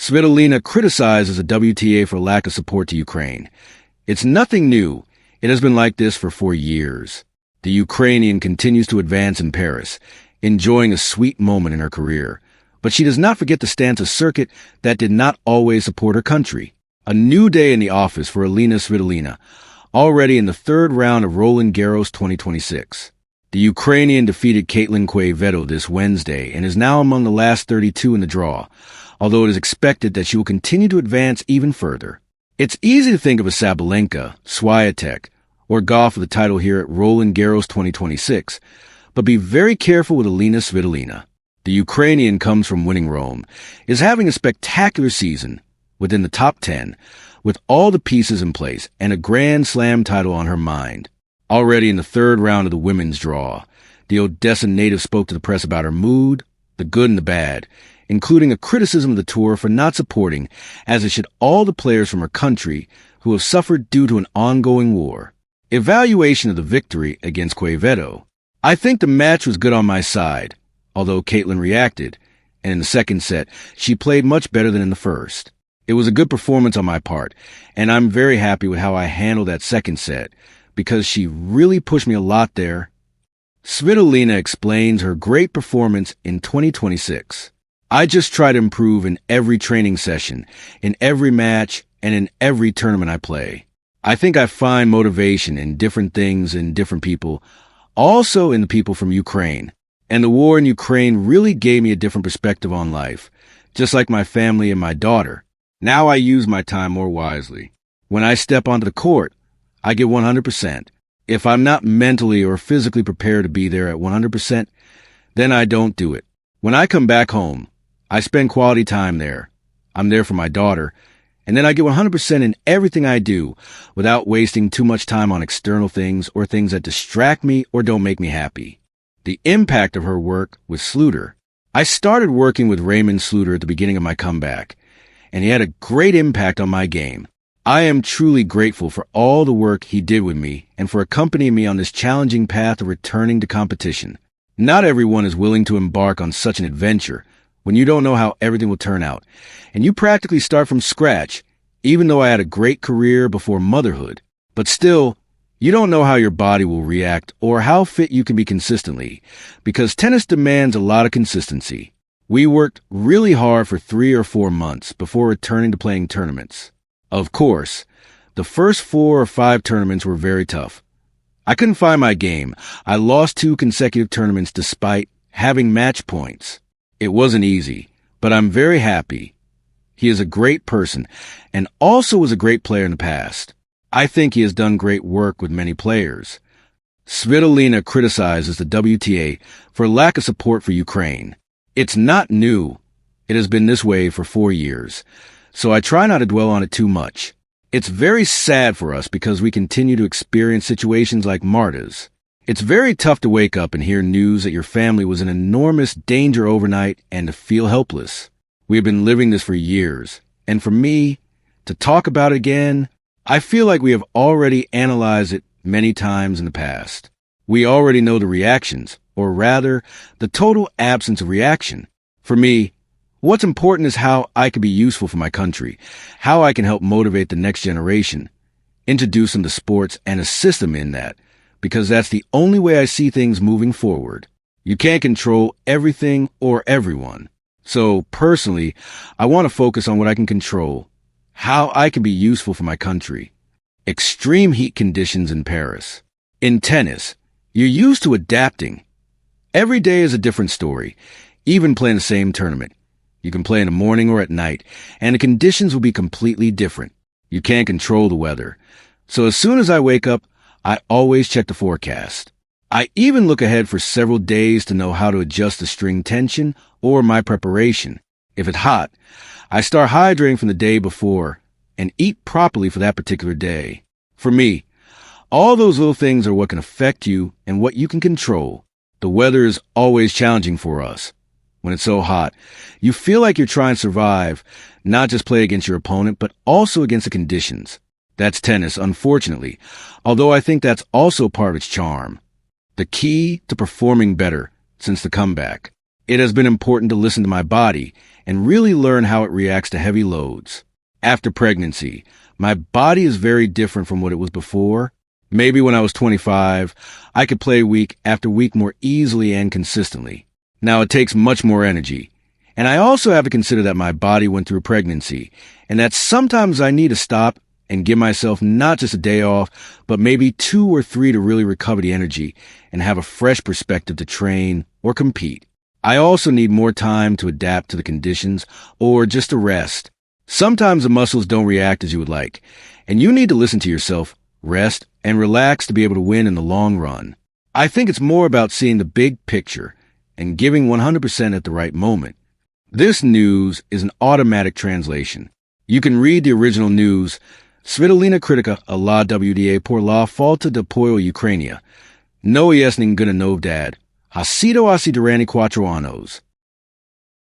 Svitolina criticizes the WTA for lack of support to Ukraine. It's nothing new. It has been like this for 4 years. The Ukrainian continues to advance in Paris, enjoying a sweet moment in her career. But she does not forget to stand a circuit that did not always support her country. A new day in the office for Alina Svitolina, already in the third round of Roland Garros 2026. The Ukrainian defeated Kvitova this Wednesday and is now among the last 32 in the draw, although it is expected that she will continue to advance even further. It's easy to think of a Sabalenka, Swiatek, or Goff for the title here at Roland Garros 2026, but be very careful with Alina Svitolina. The Ukrainian comes from winning Rome, is having a spectacular season within the top 10, with all the pieces in place and a Grand Slam title on her mind. Already in the third round of the women's draw, the Odessa native spoke to the press about her mood, the good and the bad, including a criticism of the tour for not supporting, as it should, all the players from her country who have suffered due to an ongoing war. Evaluation of the victory against Kvitova. I think the match was good on my side, although Caitlin reacted, and in the second set, she played much better than in the first. It was a good performance on my part, and I'm very happy with how I handled that second set, because she really pushed me a lot there. Svitolina explains her great performance in 2026. I just try to improve in every training session, in every match, and in every tournament I play. I think I find motivation in different things in different people, also in the people from Ukraine. And the war in Ukraine really gave me a different perspective on life, just like my family and my daughter. Now I use my time more wisely. When I step onto the court, I give 100%. If I'm not mentally or physically prepared to be there at 100%, then I don't do it. When I come back home, I spend quality time there. I'm there for my daughter, and then I give 100% in everything I do without wasting too much time on external things or things that distract me or don't make me happy. The impact of her work with Sluter. I started working with Raymond Sluter at the beginning of my comeback, and he had a great impact on my game. I am truly grateful for all the work he did with me and for accompanying me on this challenging path of returning to competition. Not everyone is willing to embark on such an adventure when you don't know how everything will turn out, and you practically start from scratch, even though I had a great career before motherhood. But still, you don't know how your body will react or how fit you can be consistently, because tennis demands a lot of consistency. We worked really hard for 3 or 4 months before returning to playing tournaments. Of course, the first 4 or 5 tournaments were very tough. I couldn't find my game. I lost 2 consecutive tournaments despite having match points. It wasn't easy, but I'm very happy. He is a great person and also was a great player in the past. I think he has done great work with many players. Svitolina criticizes the WTA for lack of support for Ukraine. It's not new. It has been this way for 4 years, so I try not to dwell on it too much. It's very sad for us because we continue to experience situations like Marta's. It's very tough to wake up and hear news that your family was in enormous danger overnight and to feel helpless. We have been living this for years, and for me, to talk about it again, I feel like we have already analyzed it many times in the past. We already know the reactions, or rather, the total absence of reaction. For me, what's important is how I can be useful for my country, how I can help motivate the next generation, introduce them to sports and assist them in that, because that's the only way I see things moving forward. You can't control everything or everyone. So, personally, I want to focus on what I can control, how I can be useful for my country. Extreme heat conditions in Paris. In tennis, you're used to adapting. Every day is a different story, even playing the same tournament. You can play in the morning or at night, and the conditions will be completely different. You can't control the weather. So as soon as I wake up, I always check the forecast. I even look ahead for several days to know how to adjust the string tension or my preparation. If it's hot, I start hydrating from the day before and eat properly for that particular day. For me, all those little things are what can affect you and what you can control. The weather is always challenging for us. When it's so hot, you feel like you're trying to survive, not just play against your opponent, but also against the conditions. That's tennis, unfortunately, although I think that's also part of its charm. The key to performing better since the comeback. It has been important to listen to my body and really learn how it reacts to heavy loads. After pregnancy, my body is very different from what it was before. Maybe when I was 25, I could play week after week more easily and consistently. Now it takes much more energy. And I also have to consider that my body went through pregnancy, and that sometimes I need to stop and give myself not just a day off, but maybe 2 or 3 to really recover the energy and have a fresh perspective to train or compete. I also need more time to adapt to the conditions or just to rest. Sometimes the muscles don't react as you would like, and you need to listen to yourself, rest, and relax to be able to win in the long run. I think it's more about seeing the big picture and giving 100% at the right moment. This news is an automatic translation. You can read the original news. Svitolina kritika a la WTA por la falta de apoyo Ukrainian. No jest ning gonna novdad. Ha sido así durante 4 años.